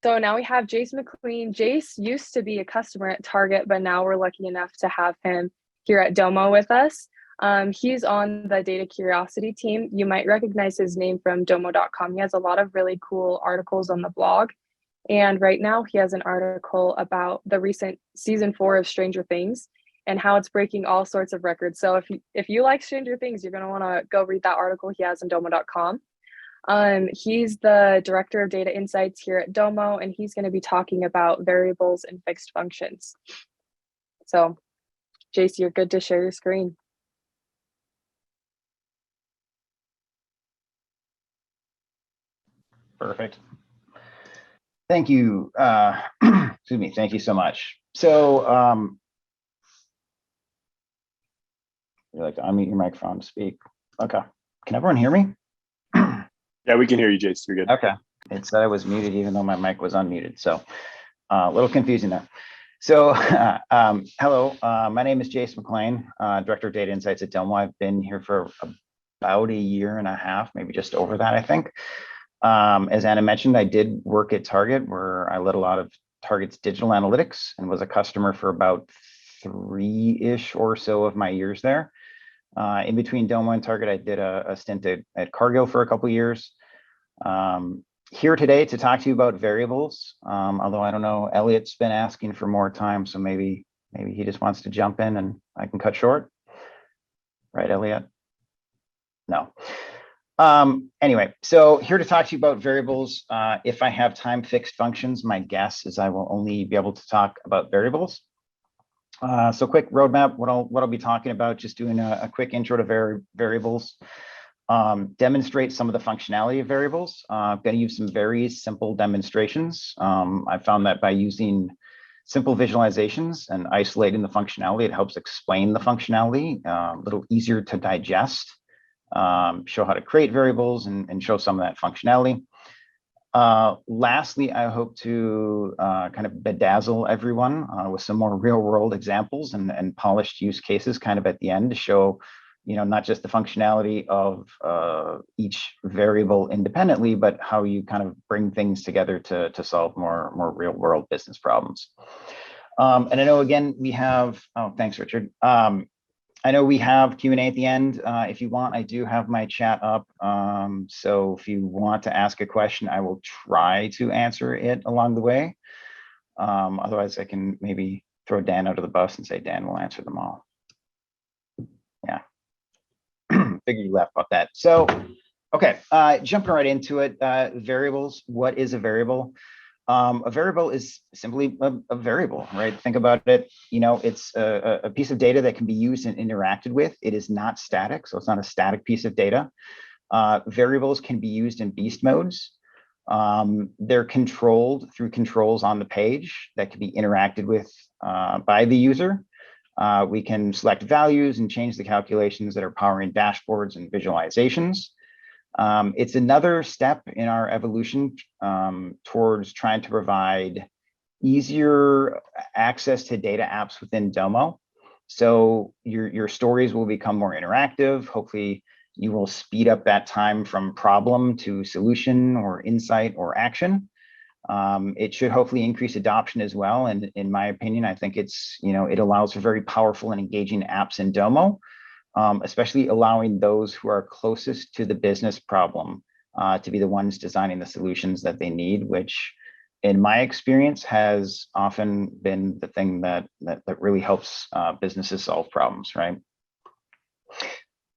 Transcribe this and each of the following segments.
So now we have Jace Mclean. Jace used to be a customer at Target, but now we're lucky enough to have him here at Domo with us. He's on the data curiosity team. You might recognize his name from domo.com. He has a lot of really cool articles on the blog. And right now he has an article about the recent season 4 of Stranger Things and how it's breaking all sorts of records. So if you like Stranger Things, you're going to want to go read that article he has on domo.com. He's the director of data insights here at Domo, and he's going to be talking about variables and fixed functions. So, Jace, you're good to share your screen. Perfect. Thank you. Excuse me. Thank you so much. So, you'd like to unmute your microphone to speak. Okay. Can everyone hear me? Yeah, we can hear you, Jace. You're good. Okay. It said I was muted even though my mic was unmuted. So a little confusing there. So hello, my name is Jace Mclean, Director of Data Insights at Domo. I've been here for about a year and a half, maybe just over that, I think. As Anna mentioned, I did work at Target where I led a lot of Target's digital analytics and was a customer for about 3-ish or so of my years there. In between Domo and Target, I did a stint at Cargill for a couple of years. Here today to talk to you about variables, although I don't know, Elliot's been asking for more time, so maybe he just wants to jump in and I can cut short. Right, Elliot? No. Anyway, so here to talk to you about variables. If I have time fixed functions, my guess is I will only be able to talk about variables. So quick roadmap, what I'll be talking about, just doing a quick intro to variables, demonstrate some of the functionality of variables. I'm going to use some very simple demonstrations. I found that by using simple visualizations and isolating the functionality, it helps explain the functionality, a little easier to digest, show how to create variables and show some of that functionality. Lastly, I hope to kind of bedazzle everyone with some more real world examples and polished use cases kind of at the end to show, not just the functionality of each variable independently, but how you kind of bring things together to solve more real world business problems. And I know, again, we have, oh, thanks, Richard. I know we have Q&A at the end. If you want, I do have my chat up. So if you want to ask a question, I will try to answer it along the way. Otherwise, I can maybe throw Dan out of the bus and say, Dan will answer them all. Yeah, figured you laughed about that. So, okay, jumping right into it, variables. What is a variable? A variable is simply a variable, right? Think about it, it's a piece of data that can be used and interacted with. It is not static, so it's not a static piece of data. Variables can be used in beast modes. They're controlled through controls on the page that can be interacted with by the user. We can select values and change the calculations that are powering dashboards and visualizations. It's another step in our evolution towards trying to provide easier access to data apps within Domo. So your stories will become more interactive. Hopefully, you will speed up that time from problem to solution or insight or action. It should hopefully increase adoption as well. And in my opinion, I think it's, it allows for very powerful and engaging apps in Domo. Especially allowing those who are closest to the business problem to be the ones designing the solutions that they need, which in my experience has often been the thing that really helps businesses solve problems, right?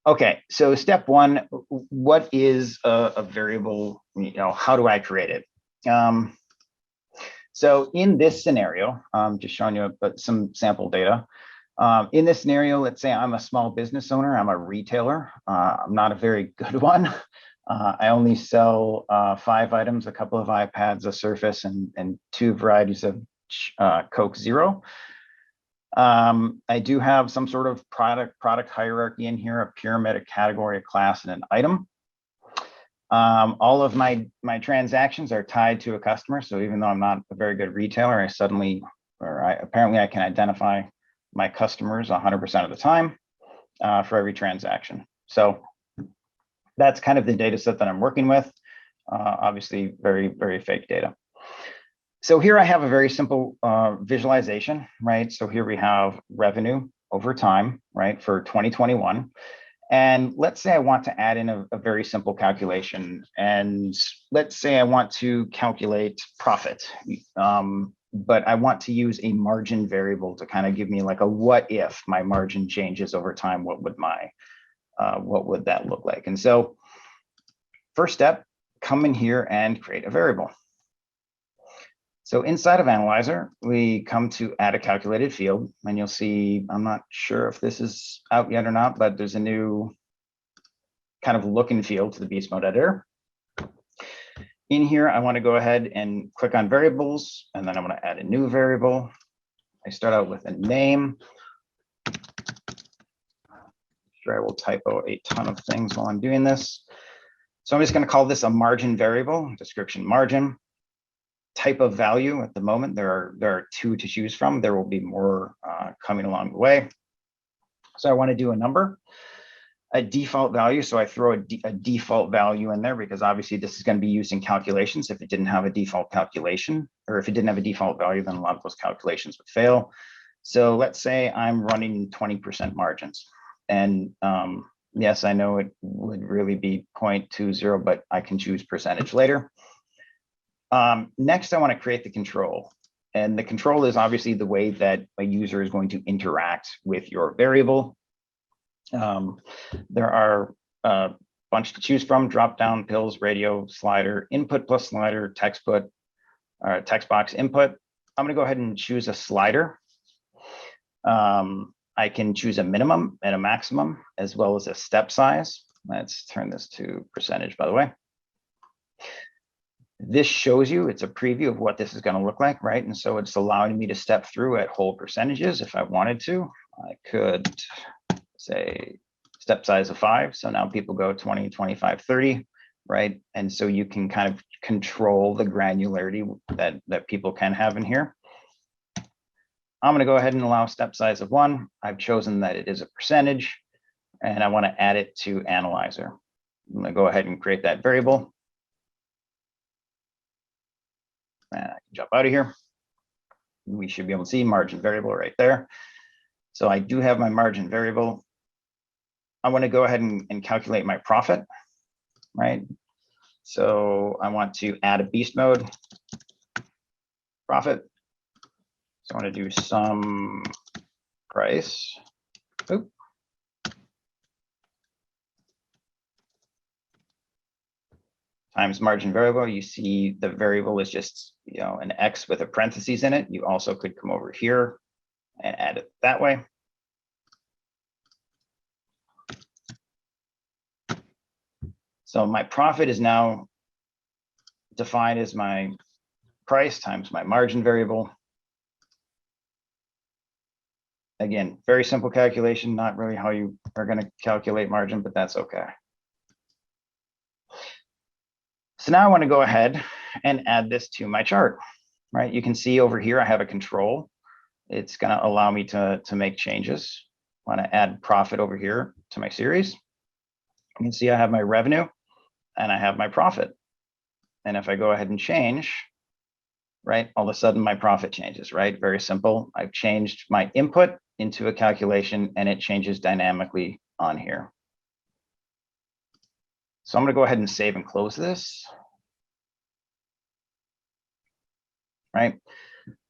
Okay, so step one, what is a variable? How do I create it? So in this scenario, just showing you some sample data. In this scenario, let's say I'm a small business owner, I'm a retailer. I'm not a very good one. I only sell 5 items, a couple of iPads, a Surface, and 2 varieties of Coke Zero. I do have some sort of product hierarchy in here, a pyramid, a category, a class, and an item. All of my transactions are tied to a customer. So even though I'm not a very good retailer, apparently I can identify my customers 100% of the time for every transaction. So that's kind of the data set that I'm working with. Obviously, very, very fake data. So here I have a very simple visualization, right? So here we have revenue over time, right, for 2021. And let's say I want to add in a very simple calculation. And let's say I want to calculate profit, but I want to use a margin variable to kind of give me like a what if my margin changes over time, what would that look like? And so first step, come in here and create a variable. So inside of Analyzer, we come to add a calculated field, and you'll see, I'm not sure if this is out yet or not, but there's a new kind of look and feel to the beast mode editor. In here, I want to go ahead and click on variables, and then I want to add a new variable. I start out with a name. Sure, I will typo a ton of things while I'm doing this. So I'm just going to call this a margin variable, description margin. Type of value at the moment, there are two to choose from. There will be more coming along the way. So I want to do a number, a default value. So I throw a default value in there because obviously this is going to be used in calculations. If it didn't have a default calculation, or if it didn't have a default value, then a lot of those calculations would fail. So let's say I'm running 20% margins. And yes, I know it would really be 0.20, but I can choose percentage later. Next, I want to create the control. And the control is obviously the way that a user is going to interact with your variable. There are a bunch to choose from: drop down, pills, radio, slider, input plus slider, text box input. I'm going to go ahead and choose a slider. I can choose a minimum and a maximum, as well as a step size. Let's turn this to percentage, by the way. This shows you, it's a preview of what this is going to look like, right? And so it's allowing me to step through at whole percentages if I wanted to. I could say step size of 5. So now people go 20, 25, 30, right? And so you can kind of control the granularity that people can have in here. I'm going to go ahead and allow step size of 1. I've chosen that it is a percentage, and I want to add it to Analyzer. I'm going to go ahead and create that variable. And I can jump out of here. We should be able to see margin variable right there. So I do have my margin variable. I want to go ahead and calculate my profit, right? So I want to add a beast mode profit. So I want to do some price. Oop. Times margin variable. You see the variable is just, an X with a parentheses in it. You also could come over here and add it that way. So my profit is now defined as my price times my margin variable. Again, very simple calculation, not really how you are going to calculate margin, but that's okay. So now I want to go ahead and add this to my chart, right? You can see over here, I have a control. It's going to allow me to make changes. I want to add profit over here to my series. You can see I have my revenue and I have my profit. And if I go ahead and change, right, all of a sudden my profit changes, right? Very simple. I've changed my input into a calculation and it changes dynamically on here. So I'm going to go ahead and save and close this. Right.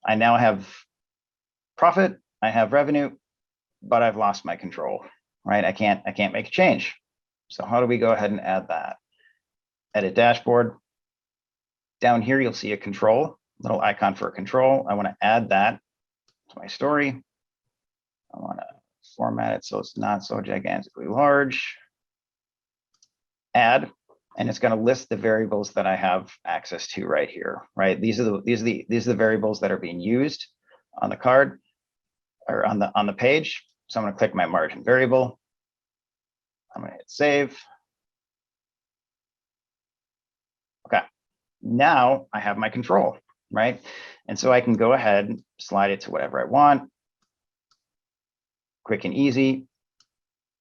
I now have profit, I have revenue, but I've lost my control, right? I can't make a change. So how do we go ahead and add that? Edit dashboard. Down here, you'll see a control, little icon for a control. I want to add that to my story. I want to format it so it's not so gigantically large. Add, and it's going to list the variables that I have access to right here, right? These are the variables that are being used on the card or on the page. So I'm going to click my margin variable. I'm going to hit save. Okay, now I have my control, right? And so I can go ahead and slide it to whatever I want. Quick and easy.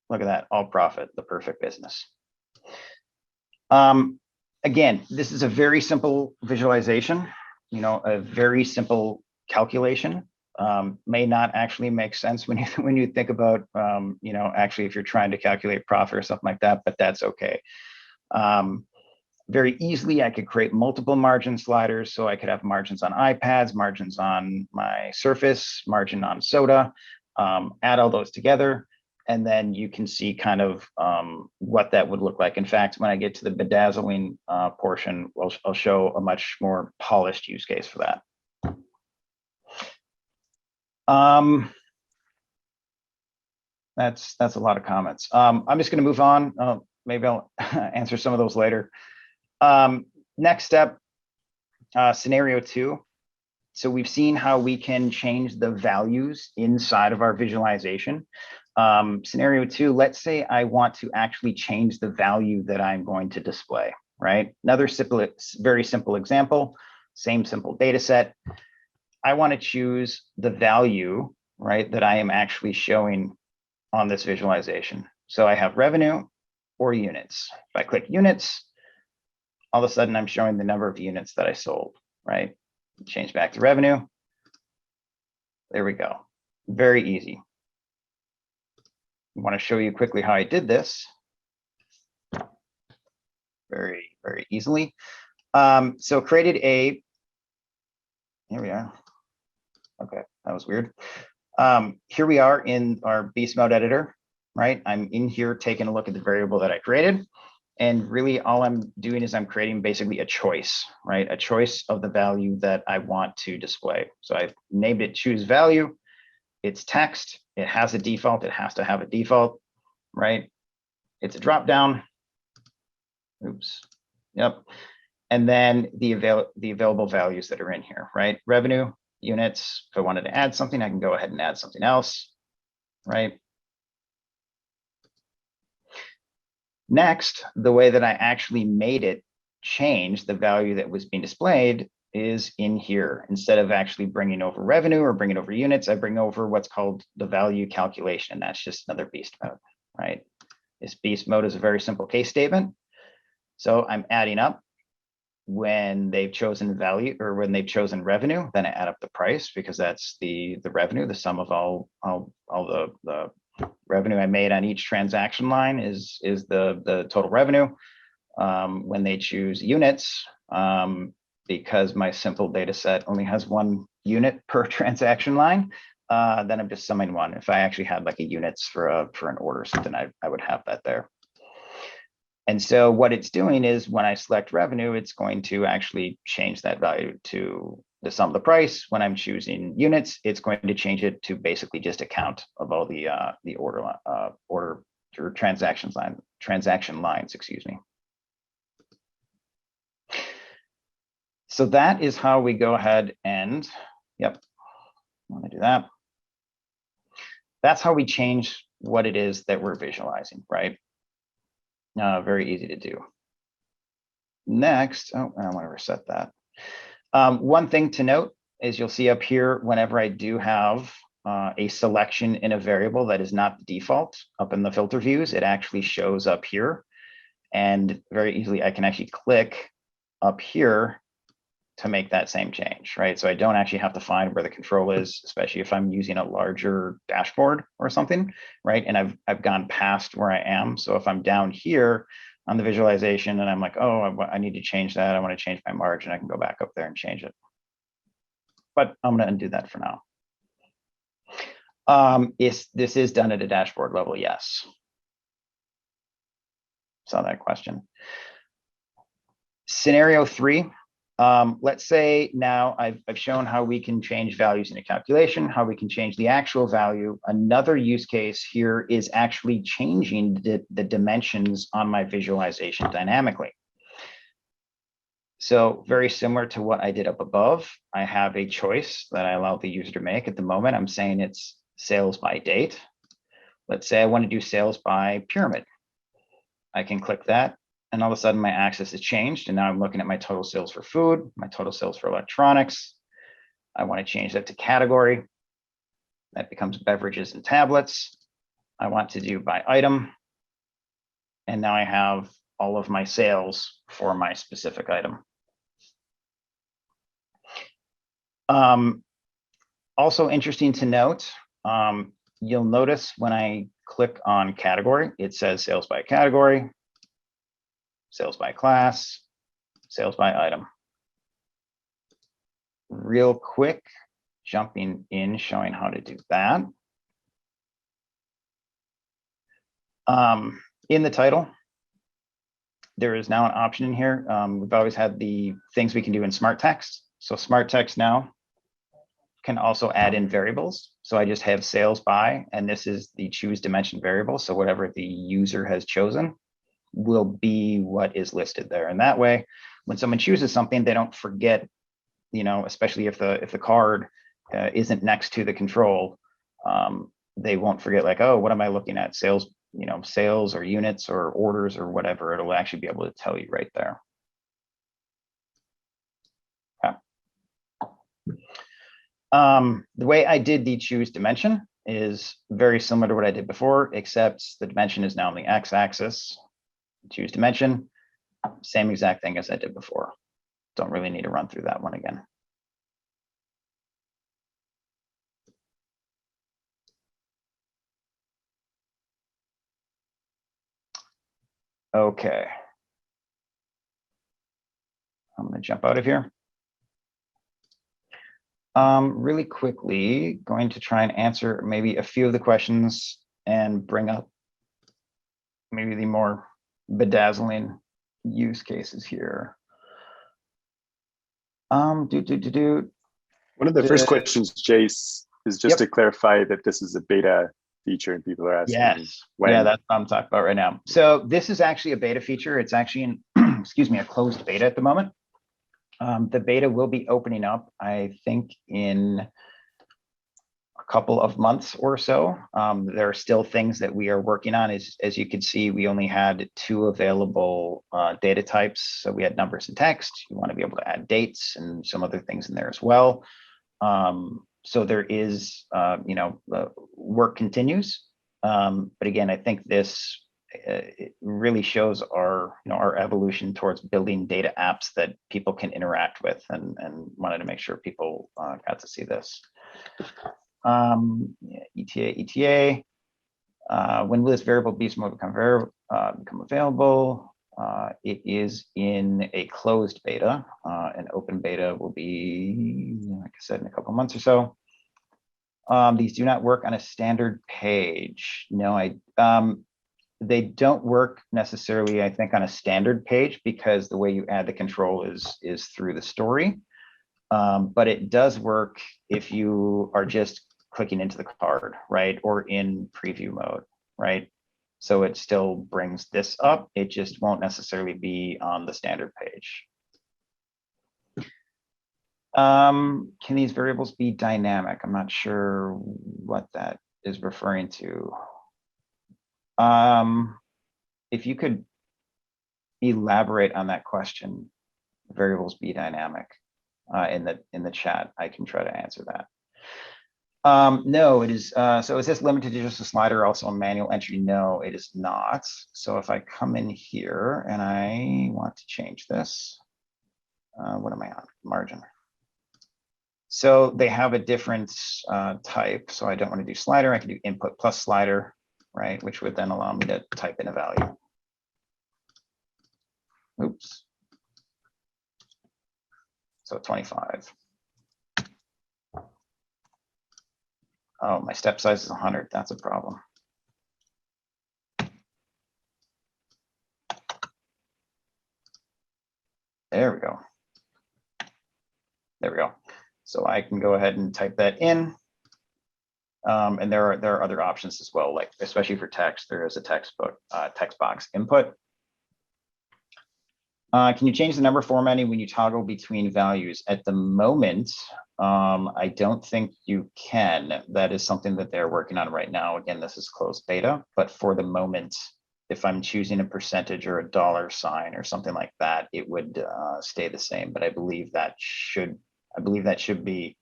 Look at that, all profit, the perfect business. Again, this is a very simple visualization. a very simple calculation may not actually make sense when you think about, actually if you're trying to calculate profit or something like that, but that's okay. Very easily, I could create multiple margin sliders. So I could have margins on iPads, margins on my Surface, margin on soda, add all those together. And then you can see kind of what that would look like. In fact, when I get to the bedazzling portion, I'll show a much more polished use case for that. That's a lot of comments. I'm just going to move on. Maybe I'll answer some of those later. Next step, scenario 2. So we've seen how we can change the values inside of our visualization. Scenario 2, let's say I want to actually change the value that I'm going to display, right? Another simple, very simple example, same simple data set. I want to choose the value, right, that I am actually showing on this visualization. So I have revenue or units. If I click units, all of a sudden I'm showing the number of units that I sold, right? Change back to revenue. There we go. Very easy. I want to show you quickly how I did this. Very, very easily. So created a, here we are. Okay, that was weird. Here we are in our beast mode editor, right? I'm in here taking a look at the variable that I created. And really all I'm doing is I'm creating basically a choice, right? A choice of the value that I want to display. So I've named it choose value. It's text. It has a default. It has to have a default, right? It's a drop down. Oops. Yep. And then the available values that are in here, right? Revenue, units. If I wanted to add something, I can go ahead and add something else, right? Next, the way that I actually made it change the value that was being displayed is in here. Instead of actually bringing over revenue or bringing over units, I bring over what's called the value calculation. And that's just another beast mode, right? This beast mode is a very simple case statement. So I'm adding up when they've chosen value or when they've chosen revenue, then I add up the price because that's the revenue, the sum of all the revenue I made on each transaction line is the total revenue. When they choose units, because my simple data set only has 1 unit per transaction line, then I'm just summing 1. If I actually had like a units for an order or something, I would have that there. And so what it's doing is when I select revenue, it's going to actually change that value to the sum of the price. When I'm choosing units, it's going to change it to basically just a count of all the order or transaction lines, excuse me. So that is how we go ahead and, yep, I want to do that. That's how we change what it is that we're visualizing, right? Very easy to do. Next, oh, I want to reset that. One thing to note is you'll see up here, whenever I do have a selection in a variable that is not the default up in the filter views, it actually shows up here. And very easily, I can actually click up here to make that same change, right? So I don't actually have to find where the control is, especially if I'm using a larger dashboard or something, right? And I've gone past where I am. So if I'm down here on the visualization and I'm like, oh, I need to change that. I want to change my margin. I can go back up there and change it. But I'm going to undo that for now. This is done at a dashboard level, yes. Saw that question. Scenario 3. Let's say now I've shown how we can change values in a calculation, how we can change the actual value. Another use case here is actually changing the dimensions on my visualization dynamically. So very similar to what I did up above, I have a choice that I allow the user to make. At the moment, I'm saying it's sales by date. Let's say I want to do sales by pyramid. I can click that. And all of a sudden my axis has changed. And now I'm looking at my total sales for food, my total sales for electronics. I want to change that to category. That becomes beverages and tablets. I want to do by item. And now I have all of my sales for my specific item. Also interesting to note, you'll notice when I click on category, it says sales by category, sales by class, sales by item. Real quick, jumping in, showing how to do that. In the title, there is now an option in here. We've always had the things we can do in smart text. So smart text now can also add in variables. So I just have sales by, and this is the choose dimension variable. So whatever the user has chosen will be what is listed there. And that way, when someone chooses something, they don't forget, especially if the card isn't next to the control, they won't forget like, oh, what am I looking at? Sales, sales or units or orders or whatever. It'll actually be able to tell you right there. Okay. The way I did the choose dimension is very similar to what I did before, except the dimension is now on the x-axis. Choose dimension, same exact thing as I did before. Don't really need to run through that one again. Okay. I'm going to jump out of here. Really quickly, going to try and answer maybe a few of the questions and bring up maybe the more bedazzling use cases here. One of the first questions, Jace, is just to clarify that this is a beta feature and people are asking. Yes. When. Yeah, that's what I'm talking about right now. So this is actually a beta feature. It's actually in, excuse me, a closed beta at the moment. The beta will be opening up, I think, in a couple of months or so. There are still things that we are working on. As you can see, we only had 2 available data types. So we had numbers and text. You want to be able to add dates and some other things in there as well. So there is, work continues. But again, I think this it really shows our, our evolution towards building data apps that people can interact with, and wanted to make sure people got to see this. ETA. When will this variable beast mode become available? It is in a closed beta. An open beta will be, like I said, in a couple months or so. These do not work on a standard page. No, they don't work necessarily, I think, on a standard page because the way you add the control is through the story. But it does work if you are just clicking into the card, right? Or in preview mode, right? So it still brings this up. It just won't necessarily be on the standard page. Can these variables be dynamic? I'm not sure what that is referring to. If you could elaborate on that question, variables be dynamic, in the chat, I can try to answer that. No, it is. So is this limited to just a slider, also a manual entry? No, it is not. So if I come in here and I want to change this, what am I on? Margin. So they have a different type. So I don't want to do slider. I can do input plus slider, right? Which would then allow me to type in a value. Oops. So 25. Oh, my step size is 100. That's a problem. There we go. There we go. So I can go ahead and type that in. And there are other options as well, like especially for text, there is a text box input. Can you change the number formatting when you toggle between values? At the moment, I don't think you can. That is something that they're working on right now. Again, this is closed beta, but for the moment, if I'm choosing a percentage or a $ or something like that, it would stay the same. But I believe that should be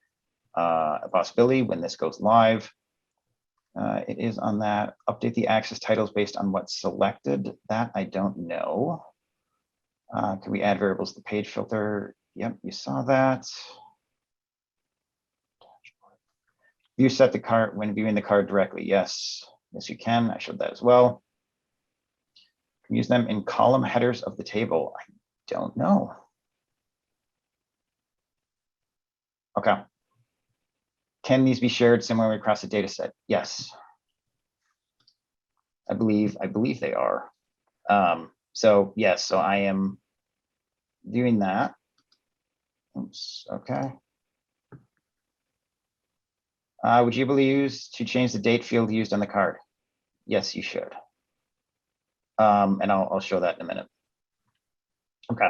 a possibility when this goes live. It is on that. Update the axis titles based on what's selected. That I don't know. Can we add variables to the page filter? Yep, you saw that. view set the card when viewing the card directly. Yes, yes, you can. I showed that as well. Can use them in column headers of the table. I don't know. Okay. Can these be shared similarly across the data set? Yes. I believe they are. So yes, so I am doing that. Oops, okay. Would you be able to use to change the date field used on the card? Yes, you should. And I'll show that in a minute. Okay.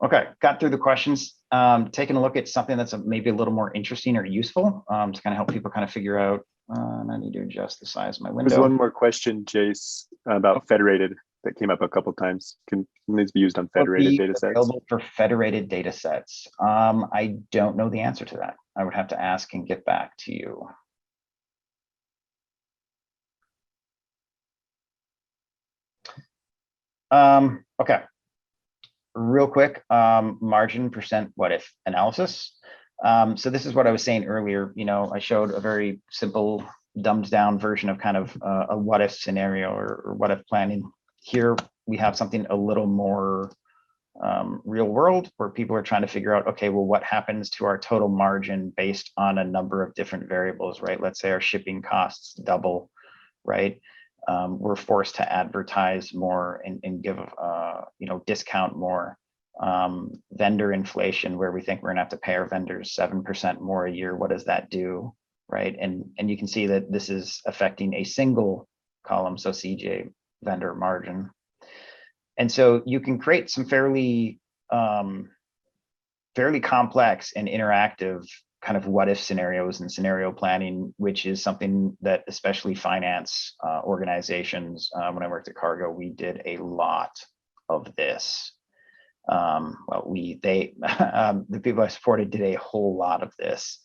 Okay, got through the questions. Taking a look at something that's maybe a little more interesting or useful to kind of help people kind of figure out. And I need to adjust the size of my window. There's one more question, Jace, about federated that came up a couple times. Can these be used on federated data sets? Available for federated data sets. I don't know the answer to that. I would have to ask and get back to you. Okay. Real quick, margin percent what if analysis. So this is what I was saying earlier. You know, I showed a very simple, dumbed down version of kind of a what if scenario or what if planning. Here we have something a little more real world where people are trying to figure out, okay, well, what happens to our total margin based on a number of different variables, right? Let's say our shipping costs double, right? We're forced to advertise more and give, you know, discount more. Vendor inflation, where we think we're gonna have to pay our vendors 7% more a year. What does that do, right? And you can see that this is affecting a single column, so CJ vendor margin. And so you can create some fairly complex and interactive kind of what if scenarios and scenario planning, which is something that especially finance organizations, when I worked at Cargo, we did a lot of this. Well, the people I supported did a whole lot of this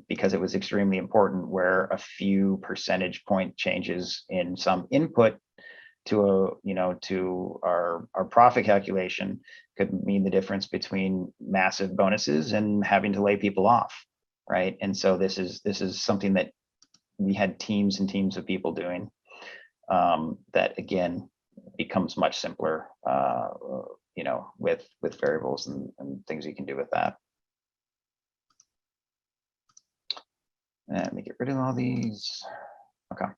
because it was extremely important, where a few percentage point changes in some input to our profit calculation could mean the difference between massive bonuses and having to lay people off, right? And so this is something that we had teams and teams of people doing that again becomes much simpler, you know, with variables and things you can do with that. And let me get rid of all these. Okay.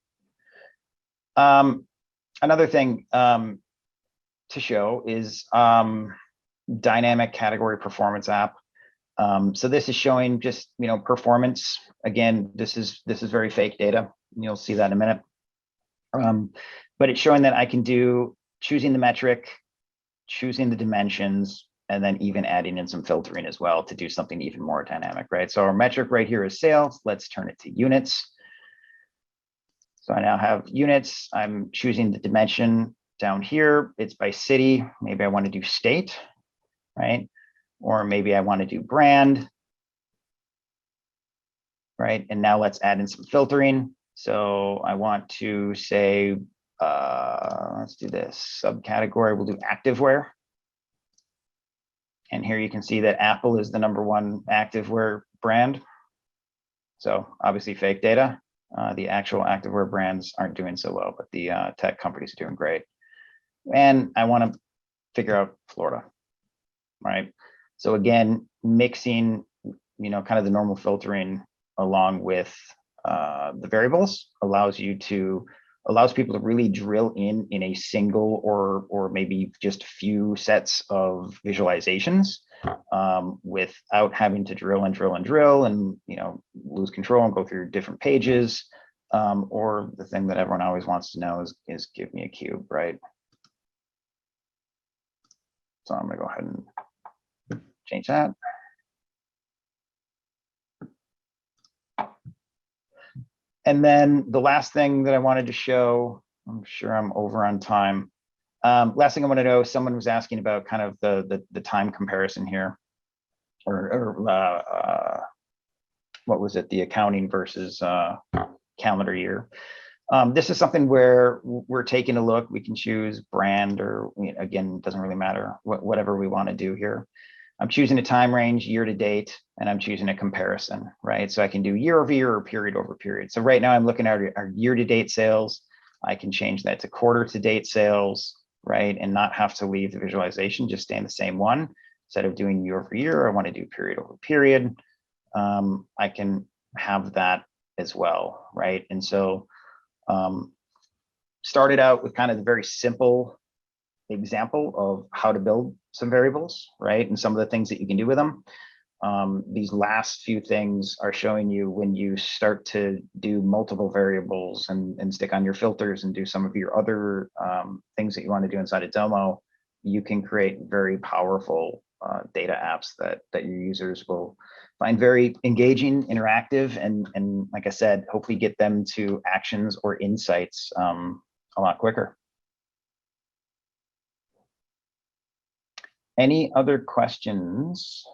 Another thing to show is dynamic category performance app. So this is showing just, you know, performance. Again, this is very fake data. You'll see that in a minute. But it's showing that I can do choosing the metric, choosing the dimensions, and then even adding in some filtering as well to do something even more dynamic, right? So our metric right here is sales. Let's turn it to units. So I now have units. I'm choosing the dimension down here. It's by city. Maybe I want to do state, right? Or maybe I want to do brand, right? And now let's add in some filtering. So I want to say, let's do this subcategory. We'll do activewear. And here you can see that Apple is the #1 activewear brand. So obviously fake data. The actual activewear brands aren't doing so well, but the tech companies are doing great. And I want to figure out Florida, right? So again, mixing, you know, kind of the normal filtering along with the variables allows people to really drill in a single or maybe just a few sets of visualizations without having to drill and, you know, lose control and go through different pages. Or the thing that everyone always wants to know is give me a cube, right? So I'm gonna go ahead and change that. And then the last thing that I wanted to show, I'm sure I'm over on time. Last thing I want to know, someone was asking about kind of the time comparison here, or what was it, the accounting versus calendar year. This is something where we're taking a look. We can choose brand or, again, it doesn't really matter, whatever we want to do here. I'm choosing a time range year to date, and I'm choosing a comparison, right? So I can do year over year or period over period. So right now I'm looking at our year to date sales. I can change that to quarter to date sales, right? And not have to leave the visualization, just stay in the same one. Instead of doing year over year, I want to do period over period. I can have that as well, right? And so started out with kind of the very simple example of how to build some variables, right? And some of the things that you can do with them. These last few things are showing you when you start to do multiple variables and stick on your filters and do some of your other things that you want to do inside of Domo, you can create very powerful data apps that your users will find very engaging, interactive, and like I said, hopefully get them to actions or insights a lot quicker. Any other questions?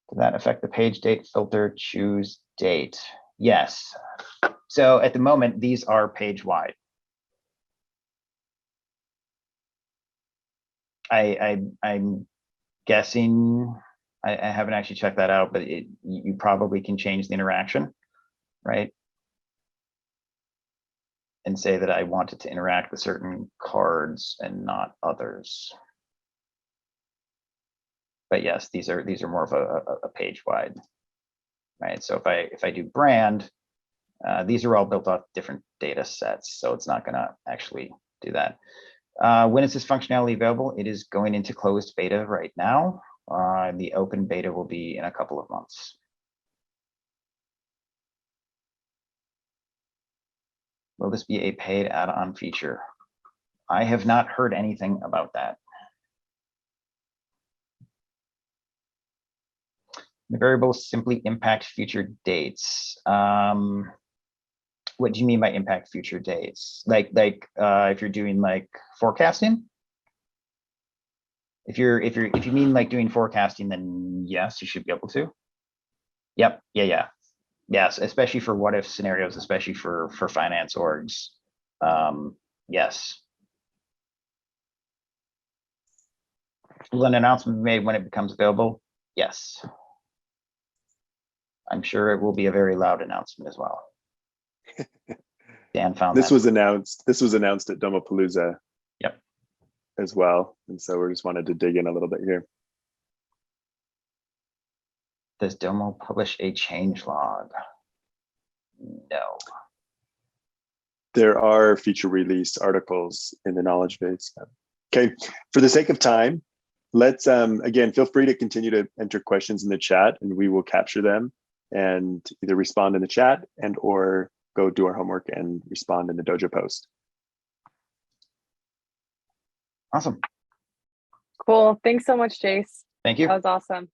Does that affect the page date filter? Choose date. Yes. So at the moment, these are page wide. I'm guessing, I haven't actually checked that out, but you probably can change the interaction, right? And say that I want it to interact with certain cards and not others. But yes, these are more of a page wide, right? So if I do brand, these are all built off different data sets, so it's not going to actually do that. When is this functionality available? It is going into closed beta right now. The open beta will be in a couple of months. Will this be a paid add-on feature? I have not heard anything about that. The variables simply impact future dates. What do you mean by impact future dates? Like if you're doing like forecasting? If you mean like doing forecasting, then yes, you should be able to. Yep. Yeah. Yes, especially for what if scenarios, especially for finance orgs. Yes. Will an announcement be made when it becomes available? Yes. I'm sure it will be a very loud announcement as well. Dan found this that. was announced. This was announced at Domopalooza. Yep. As well, and so we just wanted to dig in a little bit here. Does Domo publish a change log? No. There are feature release articles in the knowledge base. Okay, for the sake of time, let's again, feel free to continue to enter questions in the chat and we will capture them and either respond in the chat and or go do our homework and respond in the Dojo post. Awesome. Cool. Thanks so much, Jace. Thank you. That was awesome.